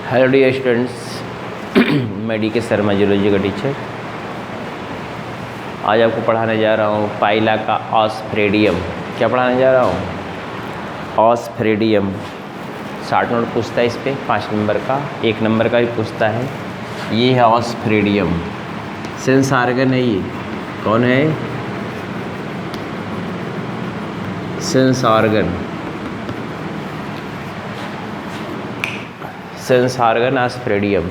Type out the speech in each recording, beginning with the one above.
Hello dear students, मैं D के Sharma geology का टीचर। आज आपको पढ़ाने जा रहा हूँ पाइला का ऑस्फ्रेडियम। क्या पढ़ाने जा रहा हूँ? ऑस्फ्रेडियम। 60 नोट पूछता है इस पर, 5 नंबर का, 1 नंबर का भी पूछता है। ये है ऑस्फ्रेडियम, सेंस आर्गन है। ये कौन है? Sense organ. Sense organ osphradium.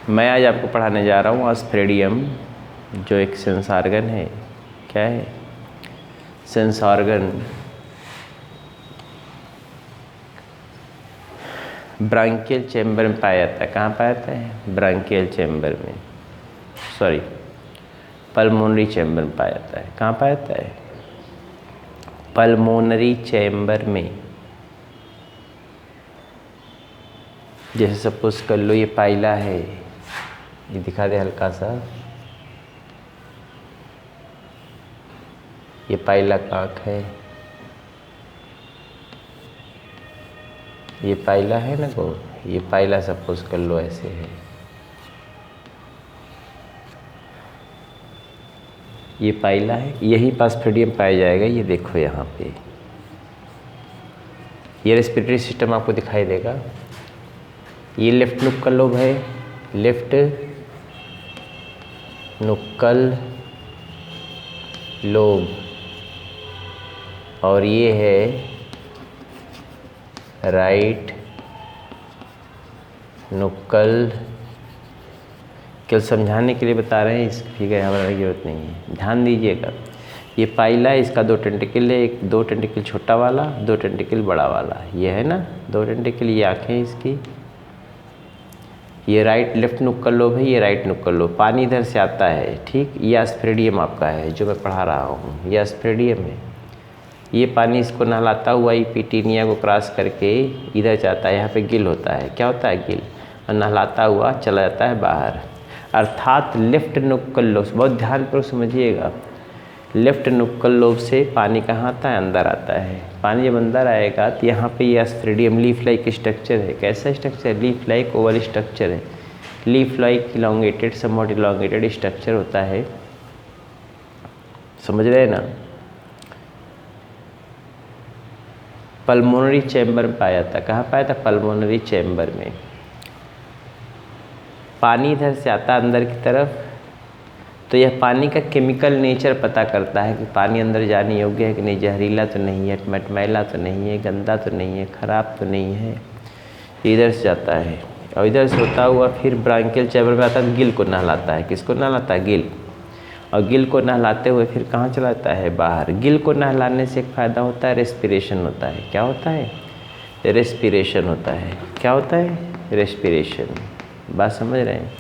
मैं आज आपको पढ़ाने जा रहा हूँ ऑस्फ्रेडियम, जो एक सेंस आर्गन है। क्या है? सेंस आर्गन ब्रांकियल चैम्बर में पाया जाता है। कहाँ पाया जाता है? ब्रांकियल चैम्बर में, सॉरी पल्मोनरी चैम्बर में पाया जाता है। कहाँ पाया जाता है? पल्मोनरी चैम्बर में। जैसे सपोज कर लो ये पाइला है, ये दिखा दे हल्का सा। ये पाइला का आँख है, ये पाइला है ना को, ये पाइला सपोज कर लो ऐसे है। ये पाइला है, यही ऑस्फ्रेडियम पाया जाएगा। ये देखो यहाँ पे ये रेस्पिरेटरी सिस्टम आपको दिखाई देगा। ये लेफ्ट नुक्कल लोब है, लेफ्ट नुक्कल लोब, और ये है राइट नुक्कल। केवल समझाने के लिए बता रहे हैं, इसकी फिगर यहाँ बनाने की जरूरत नहीं है, ध्यान दीजिएगा। ये पाइला है, इसका 2 टेंटिकल है, एक 2 टेंटिकल छोटा वाला, 2 टेंटिकल बड़ा वाला। ये है ना 2 टेंटिकल, ये आँखें इसकी। ये राइट लेफ्ट नुक्कल लोब है, ये राइट नुक्कल लोब। पानी इधर से आता है, ठीक। ये ऑस्फ्रेडियम आपका है जो मैं पढ़ा रहा हूँ, ये ऑस्फ्रेडियम है। ये पानी इसको नहलाता हुआ ये पिटीनिया को क्रॉस करके इधर जाता है। यहाँ पे गिल होता है। क्या होता है? गिल। और नहलाता हुआ चला जाता है बाहर। अर्थात लेफ्ट नुक्कल लोब, बहुत ध्यानपूर्वक समझिएगा, लेफ्ट नुक्कल लोब से पानी कहाँ आता है? अंदर आता है। पानी जब अंदर आएगा तो यहाँ पे ये ऑस्फ्रेडियम लीफ लाइक स्ट्रक्चर है। कैसा structure? Leaf like oval structure है। Leaf like elongated, somewhat elongated structure होता है। समझ रहे हैं ना? पल्मोनरी चैम्बर में पाया जाता है। कहाँ पाया था? पल्मोनरी चैम्बर में। पानी इधर से आता है अंदर की तरफ, तो यह पानी का केमिकल नेचर पता करता है कि पानी अंदर जाने योग्य है कि नहीं, जहरीला तो नहीं है, मैला तो नहीं है, गंदा तो नहीं है, ख़राब तो नहीं है। इधर से जाता है और इधर से होता हुआ फिर ब्रांकियल चैम्बर में आता है, गिल को नहलाता है। किसको नहलाता है? गिल। और गिल को नहलाते हुए फिर कहाँ चला जाता है? बाहर। गिल को नहलाने से एक फ़ायदा होता है, रेस्पिरेशन होता है। क्या होता है? रेस्पिरेशन होता है। क्या होता है? रेस्पिरेशन। बात समझ रहे हैं?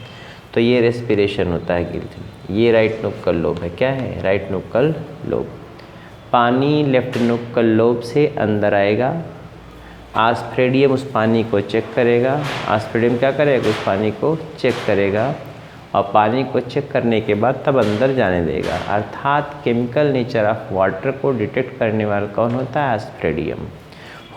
तो ये रेस्पिरेशन होता है गिल से। ये राइट नुक्कल लोब है। क्या है? Right nuchal lobe. पानी लेफ्ट नुक्कल लोब से अंदर आएगा, ऑस्फ्रेडियम उस पानी को चेक करेगा। ऑस्फ्रेडियम क्या करेगा? उस पानी को चेक करेगा, और पानी को चेक करने के बाद तब अंदर जाने देगा। अर्थात केमिकल नेचर ऑफ वाटर को डिटेक्ट करने वाला कौन होता है? ऑस्फ्रेडियम।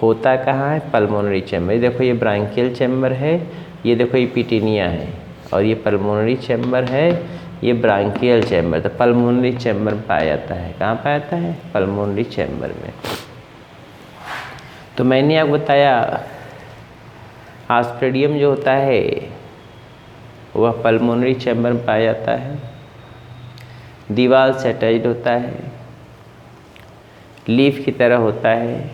होता कहाँ है? Pulmonary chamber. ये देखो ये ब्रांकियल चैम्बर है, ये देखो ये पिटीनिया है, और ये पल्मोनरी चैम्बर है, ये ब्रांकियल चैम्बर। तो पल्मोनरी चैम्बर में पाया जाता है। कहाँ पाया जाता है? पल्मोनरी चैम्बर में। तो मैंने आपको बताया ऑस्फ्रेडियम जो होता है वह पल्मोनरी चैम्बर में पाया जाता है। दीवार से अटैच्ड होता है, लीफ की तरह होता है,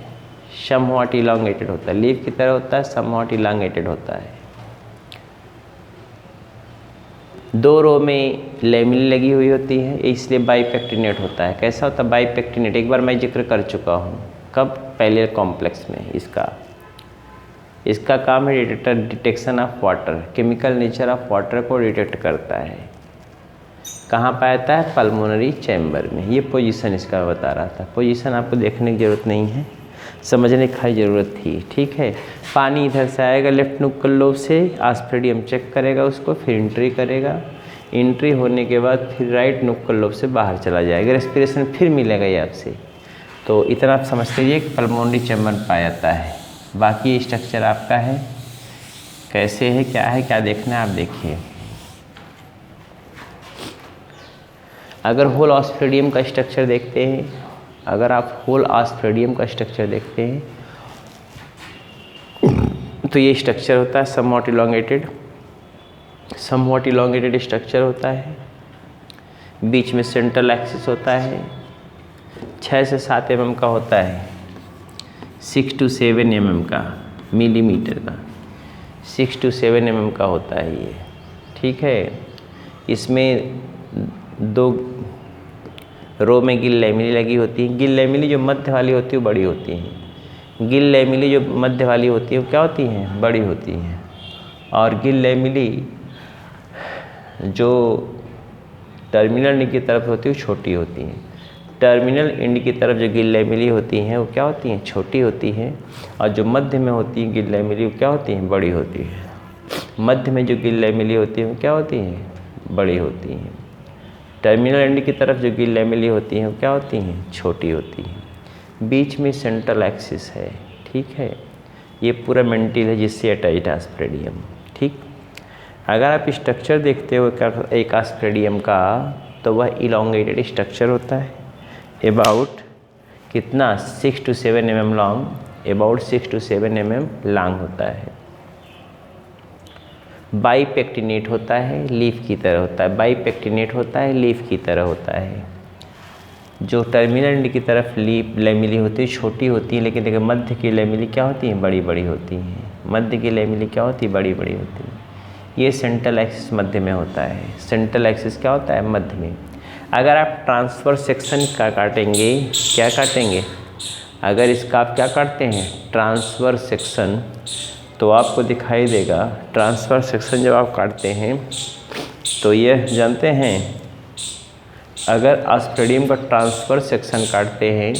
समवॉट इलॉन्गेटेड होता है। लीफ की तरह होता है, समवॉट इलॉन्गेटेड होता है। 2 रो में लेमिनी लगी हुई होती है, इसलिए बाइपेक्टिनेट होता है। कैसा होता है? बाइपेक्टिनेट। एक बार मैं जिक्र कर चुका हूँ। कब? पैलियर कॉम्प्लेक्स में। इसका काम है detection of water, chemical nature of water को डिटेक्ट करता है। कहाँ पाया जाता है? पल्मोनरी चैम्बर में। ये पोजीशन इसका मैं बता रहा था। पोजीशन आपको देखने की ज़रूरत नहीं है, समझने की ज़रूरत थी, ठीक है। पानी इधर से आएगा लेफ्ट नुक्कल लोब से, ऑस्फ्रेडियम चेक करेगा उसको, फिर एंट्री करेगा। एंट्री होने के बाद फिर राइट नुक्कल लोब से बाहर चला जाएगा। रेस्पिरेशन फिर मिलेगा ये आपसे। तो इतना आप समझते रहिए कि पल्मोनरी चैम्बर पाया जाता है। बाकी स्ट्रक्चर आपका है, कैसे है क्या देखना है आप देखिए। अगर होल ऑस्ट्रेडियम का स्ट्रक्चर देखते हैं, अगर आप होल ऑस्ट्रेडियम का स्ट्रक्चर देखते हैं तो ये स्ट्रक्चर होता है समवॉट इलोंगेटेड स्ट्रक्चर होता है। बीच में सेंट्रल एक्सिस होता है, 6 से 7 mm का होता है, 6 to 7 mm का, मिलीमीटर का 6 to 7 mm का होता है ये, ठीक है। इसमें 2 रो में गिल लैमिली लगी होती है। गिल लैमिली जो मध्य वाली होती है वो बड़ी होती हैं, गिल लैमिली जो मध्य वाली होती है वो क्या होती हैं, बड़ी होती हैं। और गिल लैमिली जो टर्मिनल एंड की तरफ होती है वो छोटी होती हैं। टर्मिनल एंड की तरफ जो गिल लैमिली होती हैं वो क्या होती हैं, छोटी होती हैं। और जो मध्य में होती हैं गिल लैमिली वो क्या होती हैं, बड़ी होती है। मध्य में जो गिल लैमिली होती है वो क्या होती हैं, बड़ी होती हैं। टर्मिनल एंड की तरफ जो गिल लैमिली होती हैं वो क्या होती हैं, छोटी होती हैं। बीच में सेंट्रल एक्सिस है, ठीक है। ये पूरा मेंटिल है जिससे अटैच्ड ऑस्ट्रेडियम, ठीक। अगर आप स्ट्रक्चर देखते हो एक ऑस्ट्रेडियम का तो वह इलोंगेटेड स्ट्रक्चर होता है, अबाउट कितना 6 to 7 mm long, about 6 to 7 mm long होता है। बाइपेक्टिनेट होता है, लीफ की तरह होता है। बाइपेक्टिनेट होता है, लीफ की तरह होता है। जो टर्मिनल एंड की तरफ लीफ लैमिली होती है छोटी होती है, लेकिन देखिए मध्य की लैमिली क्या होती है, बड़ी बड़ी होती हैं। मध्य की लैमिली क्या होती है, बड़ी बड़ी होती है। ये सेंट्रल एक्सिस मध्य में होता है। सेंट्रल एक्सिस क्या होता है, मध्य में। अगर आप ट्रांसफर सेक्शन का काटेंगे, क्या काटेंगे, अगर इसका आप क्या काटते हैं, ट्रांसफर सेक्शन, तो आपको दिखाई देगा ट्रांसफर सेक्शन जब आप काटते हैं तो ये जानते हैं, अगर ऑस्ट्रेडियम का ट्रांसफर सेक्शन काटते हैं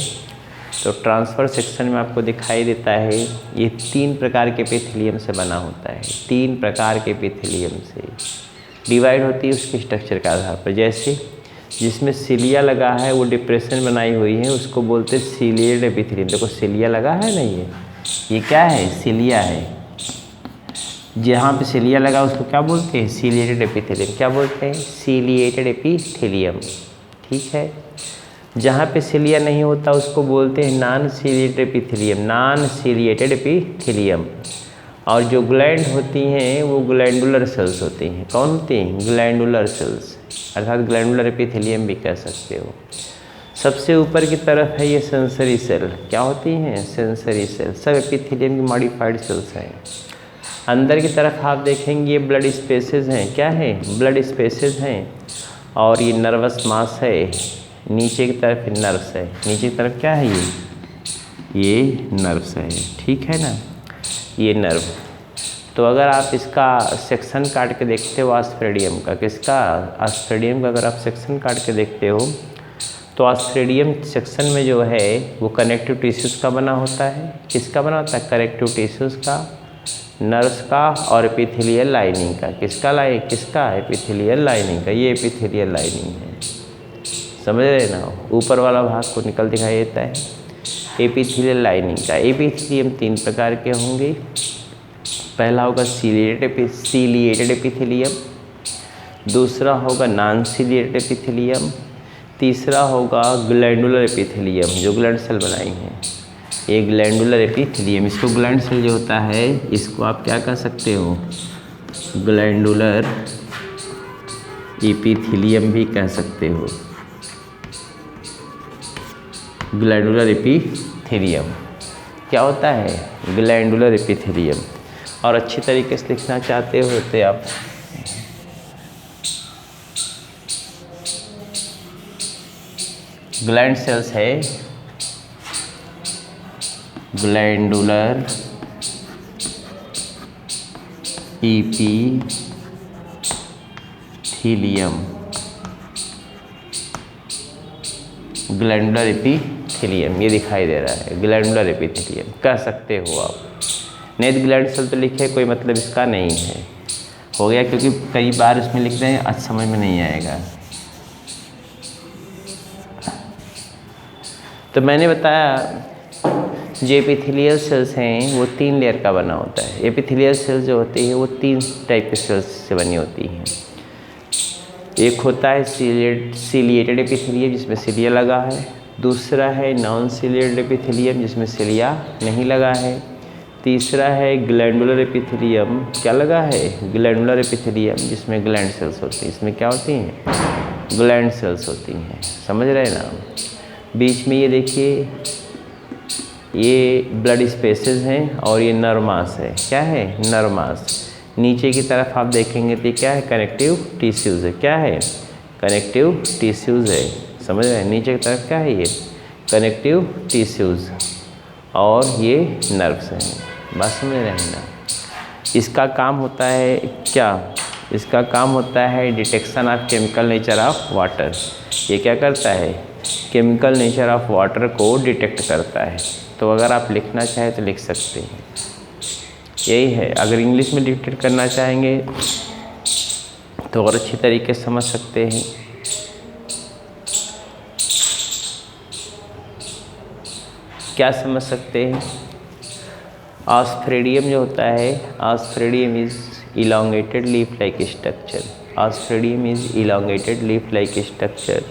तो ट्रांसफर सेक्शन में आपको दिखाई देता है ये 3 प्रकार के एपिथेलियम से बना होता है। 3 प्रकार के एपिथेलियम से डिवाइड होती है उसके स्ट्रक्चर के आधार पर। जैसे जिसमें सिलिया लगा है, वो डिप्रेशन बनाई हुई है, उसको बोलते हैं सिलिएटेड एपिथेलियम। देखो सिलिया लगा है ना, ये क्या है, सिलिया है। जहाँ पे सिलिया लगा उसको क्या बोलते हैं, सिलिएटेड एपिथेलियम। क्या बोलते हैं, सिलिएटेड एपिथेलियम, ठीक है। जहाँ पे सिलिया नहीं होता उसको बोलते हैं non ciliated epithelium, non ciliated epithelium. और जो ग्लैंड होती हैं वो ग्लैंडुलर सेल्स होती हैं। कौन होती हैं, ग्लैंडुलर सेल्स, अर्थात ग्लैंडुलर एपिथेलियम भी कह सकते हो। सबसे ऊपर की तरफ है ये सेंसरी सेल, क्या होती हैं, सेंसरी सेल। सब एपिथेलियम की मॉडिफाइड सेल्स हैं। अंदर की तरफ आप देखेंगे ये ब्लड स्पेसेस हैं, क्या है, ब्लड स्पेसेस हैं। और ये नर्वस मास है, नीचे की तरफ नर्व्स है। नीचे की तरफ क्या है, ये नर्व्स है, ठीक है ना, ये नर्व। तो अगर आप इसका सेक्शन काट के देखते हो ऑस्ट्रेडियम का, किसका, ऑस्ट्रेडियम का अगर आप सेक्शन काट के देखते हो तो ऑस्ट्रेडियम सेक्शन में जो है वो कनेक्टिव टिश्यूज़ का बना होता है। किसका बना होता है, कनेक्टिव टिश्यूज़ का, नर्व्स का और एपिथेलियल लाइनिंग का। किसका एपिथेलियल लाइनिंग का। ये एपिथेलियल लाइनिंग है, समझ रहे ना। ऊपर वाला भाग को निकल दिखाई देता है एपिथेलियल लाइनिंग का। एपिथेलियम 3 प्रकार के होंगे। पहला होगा सिलिएटेड एपिथेलियम, दूसरा होगा नॉन सिलिएटेड एपिथेलियम, तीसरा होगा ग्लैंडुलर एपिथेलियम, जो ग्लैंड सेल बनाई हैं। ये ग्लैंडुलर एपिथेलियम, इसको ग्लैंड सेल जो होता है इसको आप क्या कह सकते हो, ग्लैंडुलर एपिथेलियम भी कह सकते हो। ग्लैंडुलर एपिथेलियम क्या होता है, ग्लैंडुलर एपिथेलियम। और अच्छी तरीके से लिखना चाहते हो तो आप ग्लैंड सेल्स है, ग्लैंडुलर एपिथेलियम, ग्लैंडुलर एपिथेलियम ये दिखाई दे रहा है, ग्लैंडुलर एपिथेलियम कह सकते हो आप। नहीं तो ग्लैंड सेल तो लिखे कोई मतलब इसका नहीं है, हो गया, क्योंकि कई बार इसमें लिख रहे हैं आज समझ में नहीं आएगा। तो मैंने बताया जो एपिथेलियल सेल्स हैं वो 3 लेयर का बना होता है। एपिथेलियल सेल्स जो होती है वो 3 टाइप के सेल्स से बनी होती हैं। एक होता है सीलिएटेड एपिथेलियम जिसमें सिलिया लगा है, दूसरा है नॉन सीलिएटेड एपिथेलियम जिसमें सिलिया नहीं लगा है, तीसरा है ग्लैंडुलर एपिथेलियम, क्या लगा है ग्लैंडुलर एपिथेलियम जिसमें ग्लैंड सेल्स होती हैं। इसमें क्या होती हैं ग्लैंड सेल्स होती हैं, समझ रहे हैं ना। बीच में ये देखिए ये ब्लड स्पेसेस हैं और ये नर्व मास है, क्या है नर्व मास। नीचे की तरफ आप देखेंगे तो क्या है कनेक्टिव टिश्यूज़ है, क्या है कनेक्टिव टिश्यूज़ है, समझ रहे हैं। नीचे की तरफ क्या है ये कनेक्टिव टिश्यूज़ और ये नर्व्स हैं, बात समझ रहे हैं ना। इसका काम होता है क्या, इसका काम होता है detection of chemical nature of water. ये क्या करता है केमिकल नेचर ऑफ वाटर को डिटेक्ट करता है। तो अगर आप लिखना चाहें तो लिख सकते हैं, यही है। अगर इंग्लिश में डिटेक्ट करना चाहेंगे तो और अच्छी तरीके से समझ सकते हैं। क्या समझ सकते हैं, ऑस्फ्रेडियम जो होता है, osphradium is elongated leaf like structure. Osphradium is elongated leaf like structure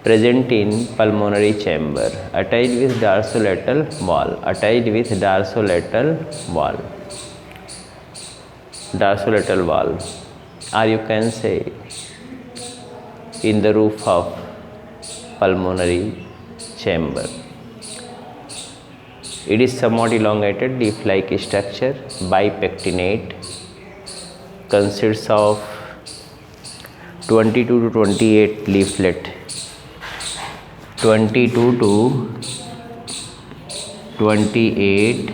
present in pulmonary chamber attached with dorsolateral wall, attached with dorsolateral wall, dorsolateral wall, or you can say in the roof of pulmonary chamber. It is somewhat elongated leaf-like structure, bipectinate, consists of 22 to 28 leaflet, 22 to 28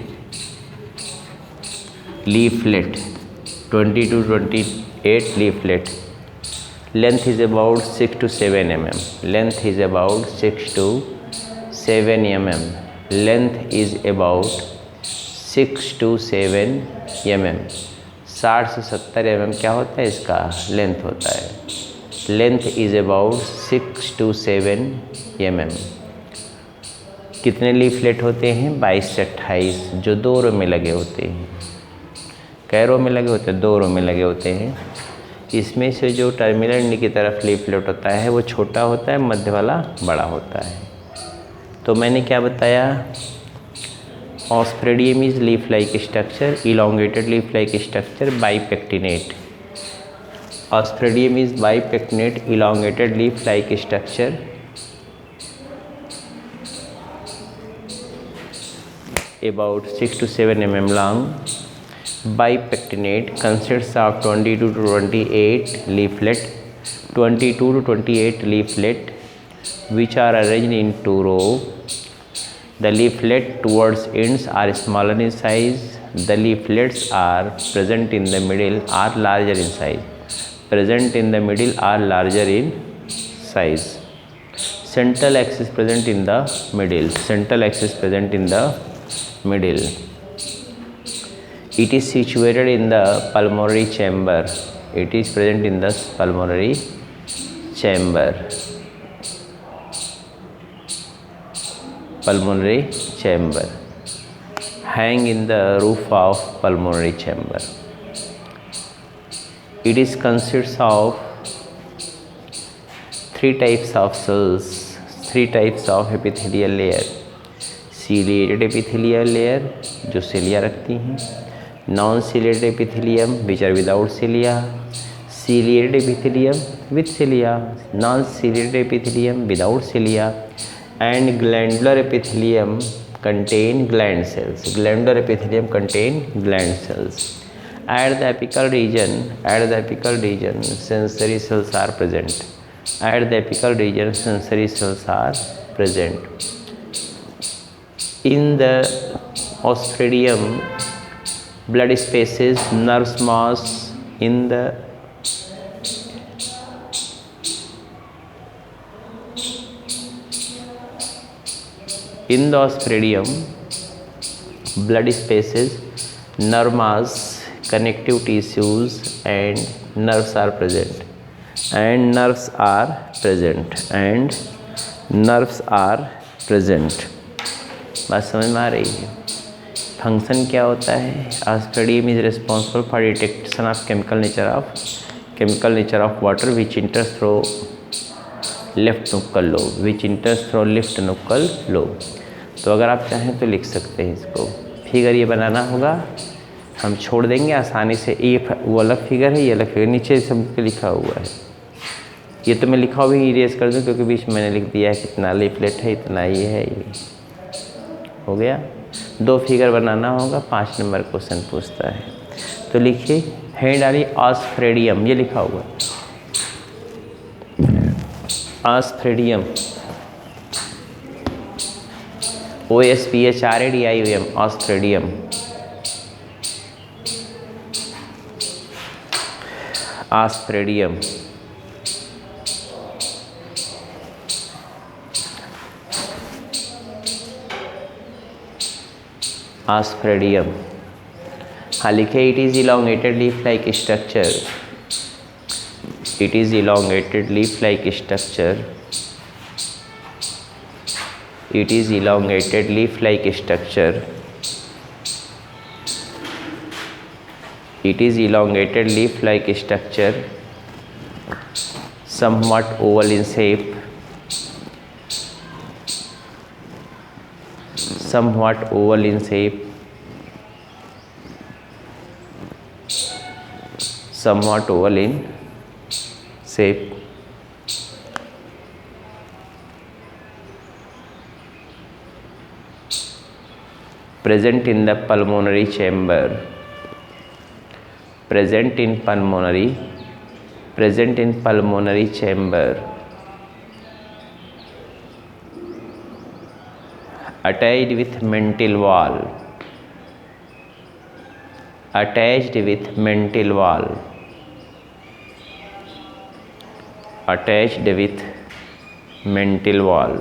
leaflet, 20 to 28 leaflet. Length is about 6 to 7 mm. Length is about 6 to 7 mm. Length is about 6 to 7 mm. 60 से 70 mm क्या होता है इसका length होता है। Length is about 6 to 7 mm. कितने leaflet होते हैं 22 से 28, जो 2 रो में लगे होते हैं। कै रो में लगे होते हैं 2 रो में लगे होते हैं। इसमें से जो टर्मिनल एंड की तरफ लीफलेट होता है वो छोटा होता है, मध्य वाला बड़ा होता है। तो मैंने क्या बताया, osphradium is leaf like structure, elongated leaf like structure, bipectinate. Osphradium is bipectinate elongated leaf like structure about 6 to 7 mm long. Bipectinate consists of 22 to 28 leaflet, 22 to 28 leaflet which are arranged in 2 rows. The leaflet towards ends are smaller in size. The leaflets are present in the middle are larger in size. Present in the middle are larger in size. Central axis present in the middle. Central axis present in the middle. It is situated in the pulmonary chamber. It is present in the pulmonary chamber. Pulmonary chamber. Hang in the roof of pulmonary chamber. It is consists of 3 types of cells, 3 types of epithelial layer. Ciliated epithelial layer जो cilia रखती हैं, non ciliated epithelium which are without cilia, ciliated epithelium with cilia, non ciliated epithelium without cilia, and glandular epithelium contain gland cells. Glandular epithelium contain gland cells. At the apical region, sensory cells are present. At the apical region, sensory cells are present. In the ostridium, blood spaces, nerve mass in the ostridium, blood spaces, nerve mass, connective tissues and nerves are present, and nerves are present, and nerves are present. बात समझ में आ रही है? Function क्या होता है? Osphradium is responsible for detection of chemical nature of water which enters through left nuchal lobe, which enters through left nuchal lobe. तो अगर आप चाहें तो लिख सकते हैं इसको। फिगर ये बनाना होगा, हम छोड़ देंगे आसानी से। ये वो अलग फिगर है, ये अलग फिगर, नीचे सब लिखा हुआ है। ये तो मैं लिखा हुआ भी इरेज कर दूँ क्योंकि बीच में मैंने लिख दिया है कितना लीफलेट है, इतना ये है, ये हो गया। 2 फिगर बनाना होगा, 5 नंबर क्वेश्चन पूछता है। तो लिखिए, हेड डालिए ऑस्फ्रेडियम, ये लिखा हुआ है ऑस्फ्रेडियम, OSPHRADIUM, ऑस्ट्रेडियम। ऑस्ट्रेडियम, ऑस्ट्रेडियम। हाँ लिखे, it is elongated leaf like structure, it is elongated leaf like structure, it is elongated leaf like structure, it is elongated leaf like structure, somewhat oval in shape, somewhat oval in shape, somewhat oval in shape, present in the pulmonary chamber, present in pulmonary chamber, attached with mantle wall, attached with mantle wall, attached with mantle wall,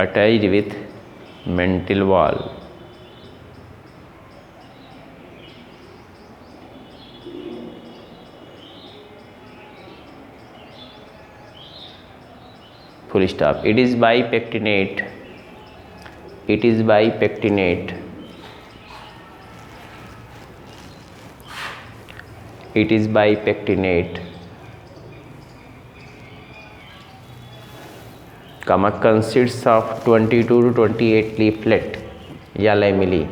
attached with mantle wall, full stop. It is bipectinate, it is bipectinate, it is bipectinate, comma consists of 22 to 28 leaflet या lamellae,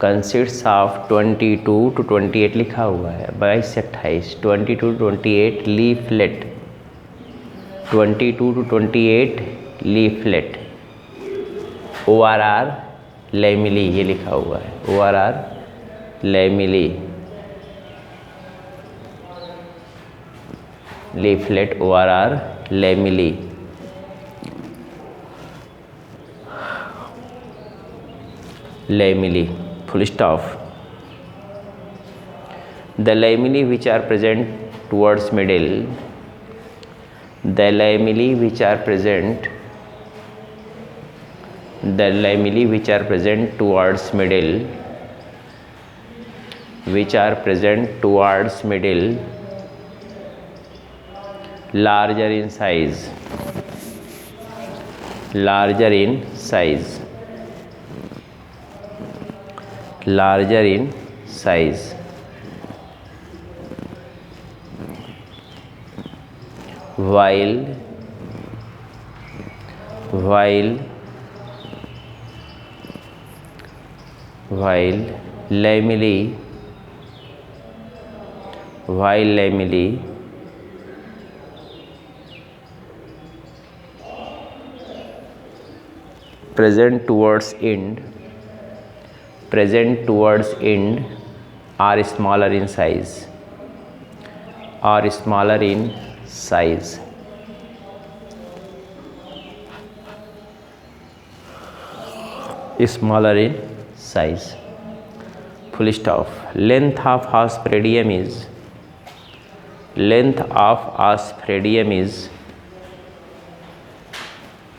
consists of 22 to 28 लिखा हुआ है, 22 से 28, 22 to 28 leaflet, 22 to 28 leaflet, ORR lamellae ये लिखा हुआ है, ORR lamellae, leaflet ORR lamellae. Lamellae full stop. The lamella which are present towards middle, the lamella which are present, the lamella which are present towards middle, which are present towards middle, larger in size, larger in size, larger in size, while lamellae present towards end are smaller in size, are smaller in size, smaller in size, full stop. Length of Aspergillum is, length of Aspergillum is,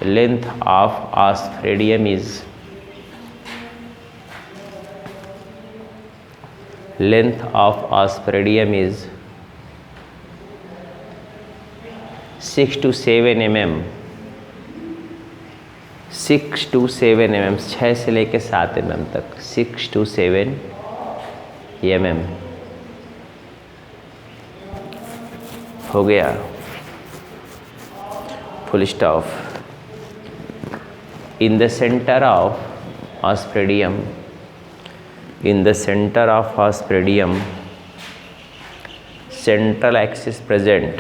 length of Aspergillum is, length of Aspergillum is 6 to 7 mm, 6 to 7 mm, 6 से लेके 7 mm तक, 6 to 7 mm हो गया, full stop. In the center of ospedium, in the center of ospedium, central axis present.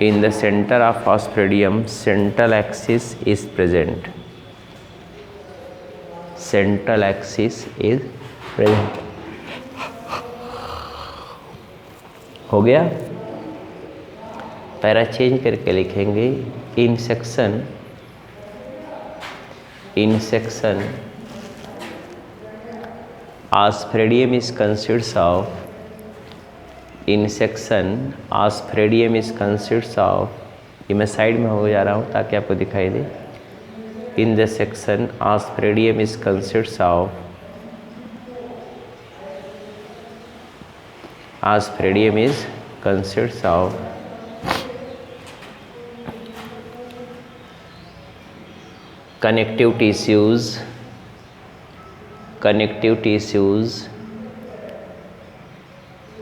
In the center of ospedium, central axis is present. Central axis is present. हो गया। Para change करके लिखेंगे, in section ospedium is consists of, in section ospedium is consists of, ये मैं side में हो जा रहा हूँ ताकि आपको दिखाई दे। In the section ospedium is consists of, ospedium is consists of connective tissues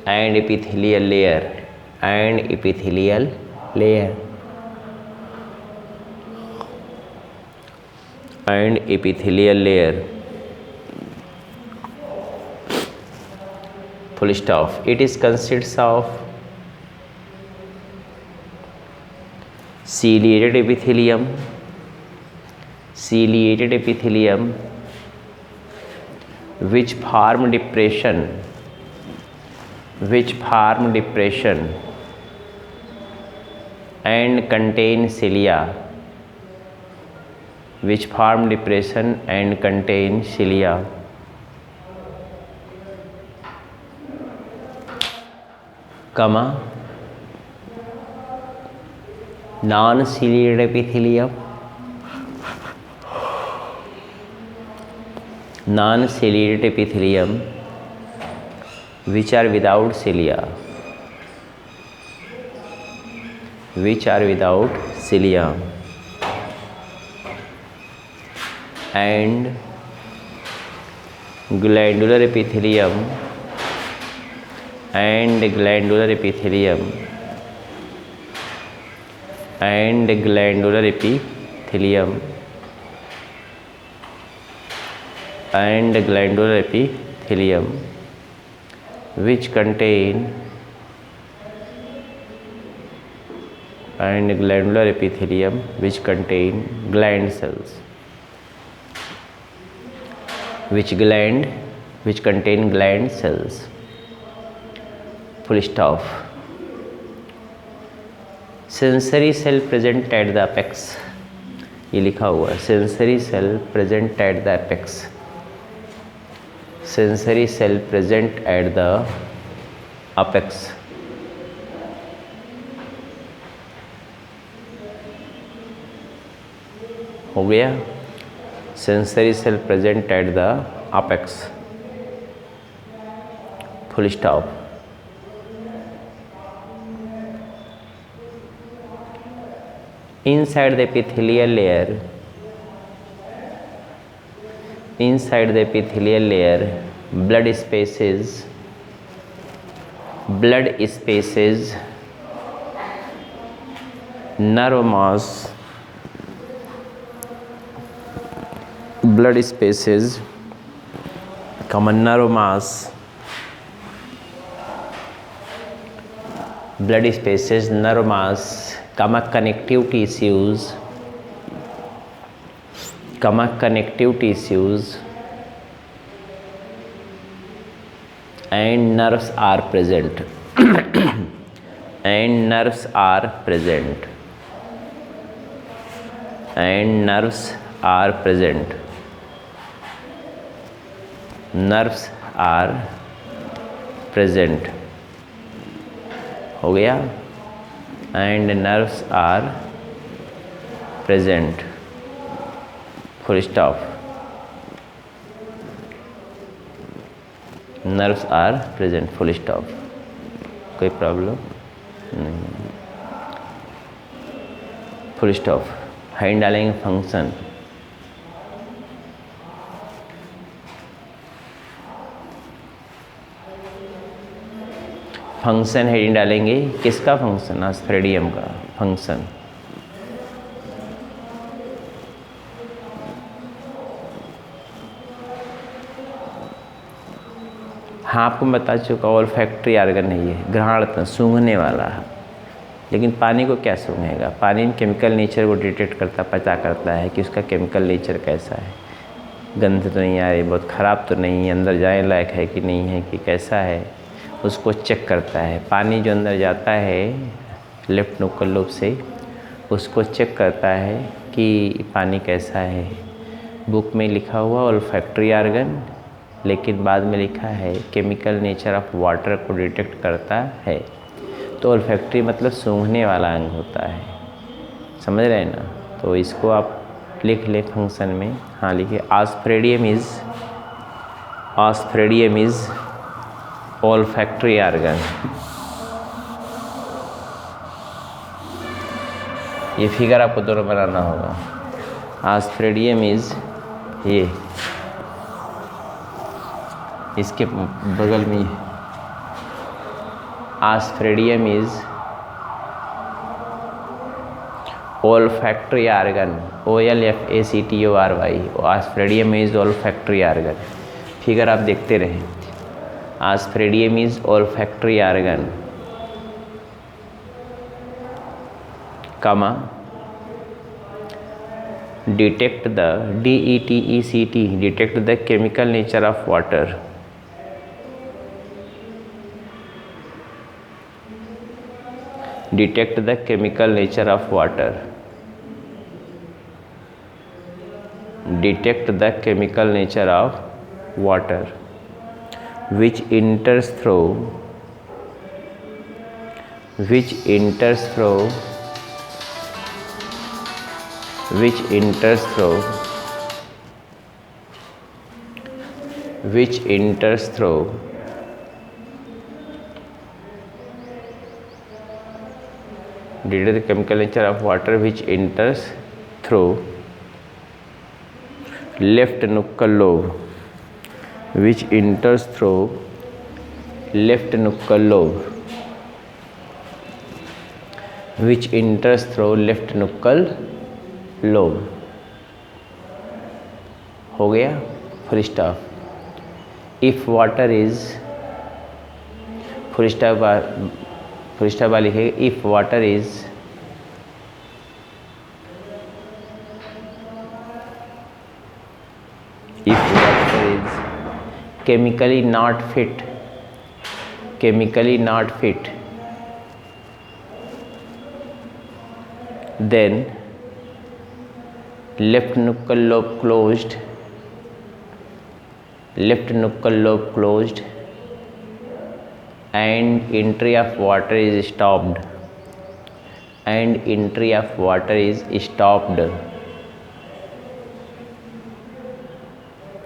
and epithelial layer, full stop. It is consists of ciliated epithelium, which form depression and contain cilia, comma, non-ciliated epithelium, which are without cilia, and glandular epithelium, which contain gland cells, which contain gland cells, full stop. Sensory cell present at the apex, ये लिखा हुआ है, sensory cell present at the apex, हो गया। Sensory cell present at the apex, full stop. inside the epithelial layer, blood spaces, nerve mass, nerve mass, connective tissues, and nerves are present, हो गया। and nerves are present, full stop। nerves are present, full stop। कोई problem नहीं। Full stop. Heading डालेंगे function, function heading डालेंगे। किसका function? आस्पेरिडियम का function. हाँ, आपको मैं बता चुका ओल्फैक्टरी ऑर्गन है ये, घ्राण सूंघने वाला है। लेकिन पानी को क्या सूंघेगा? पानी में केमिकल नेचर को डिटेक्ट करता, पता करता है कि उसका केमिकल नेचर कैसा है। गंध तो नहीं आ रही, बहुत ख़राब तो नहीं है, अंदर जाने लायक है कि नहीं है, कि कैसा है, उसको चेक करता है। पानी जो अंदर जाता है लेफ्ट नोकल लोब से, उसको चेक करता है कि पानी कैसा है। बुक में लिखा हुआ ओल्फैक्टरी ऑर्गन, लेकिन बाद में लिखा है केमिकल नेचर ऑफ वाटर को डिटेक्ट करता है। तो ओल्फैक्टरी मतलब सूंघने वाला अंग होता है, समझ रहे हैं ना? तो इसको आप लिख लें फंक्शन में। हाँ लिखिए, आस्पेरिडियम इज ओल्फैक्टरी ऑर्गन। ये फिगर आपको दोनों बनाना होगा। आस्पेरिडियम इज, ये इसके बगल में osphradium is olfactory organ, OLFACTORY। Osphradium is olfactory organ. Figure आप देखते रहें। Osphradium is olfactory organ, comma detect the DETECT detect the chemical nature of water. Detect the chemical nature of water. Detect the chemical nature of water which enters through which enters through which enters through which enters through detect the chemical nature of water which enters through left nuchal lobe, which enters through left nuchal lobe, which enters through left nuchal lobe। हो गया, full stop. If water is, full stop वाला लिखेगा, if water is chemically not fit then left nuchal lobe closed and entry of water is stopped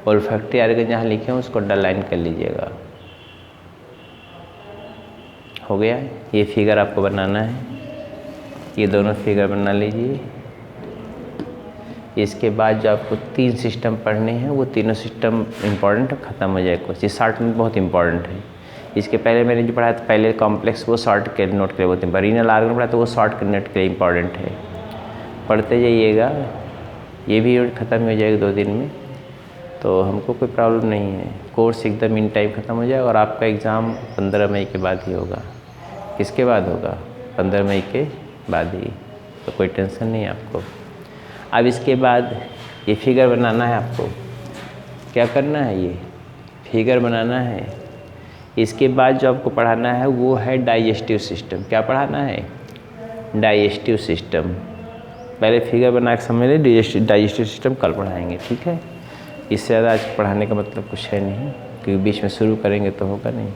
olfactory organ जहाँ लिखे हैं उसको underline कर लीजिएगा। हो गया, ये फिगर आपको बनाना है, ये दोनों फिगर बना लीजिए। इसके बाद जो आपको 3 सिस्टम पढ़ने हैं, वो तीनों सिस्टम इम्पॉर्टेंट ख़त्म हो जाए। कुछ ये शॉर्ट में बहुत इंपॉर्टेंट है। इसके पहले मैंने जो पढ़ाया था, पहले कॉम्प्लेक्स, वो शॉर्ट के नोट के लिए बहुत इंपॉर्टेंट। रीनल ऑर्गन पढ़ा तो वो शॉर्ट के नोट के लिए इंपॉर्टेंट है, पढ़ते जाइएगा। ये भी ख़त्म हो जाएगा 2 दिन में, तो हमको कोई प्रॉब्लम नहीं है। कोर्स एकदम इन टाइम ख़त्म हो जाएगा और आपका एग्ज़ाम 15 मई के बाद ही होगा। किसके बाद होगा? 15 मई के बाद ही, तो कोई टेंशन नहीं है आपको। अब इसके बाद ये फिगर बनाना है आपको। क्या करना है? ये फिगर बनाना है। इसके बाद जो आपको पढ़ाना है वो है डाइजेस्टिव सिस्टम। क्या पढ़ाना है? Digestive system. पहले फिगर बना के समझ लें, डाइजेस्टिव सिस्टम कल पढ़ाएंगे, ठीक है? इससे ज़्यादा आज पढ़ाने का मतलब कुछ है नहीं, क्योंकि बीच में शुरू करेंगे तो होगा नहीं।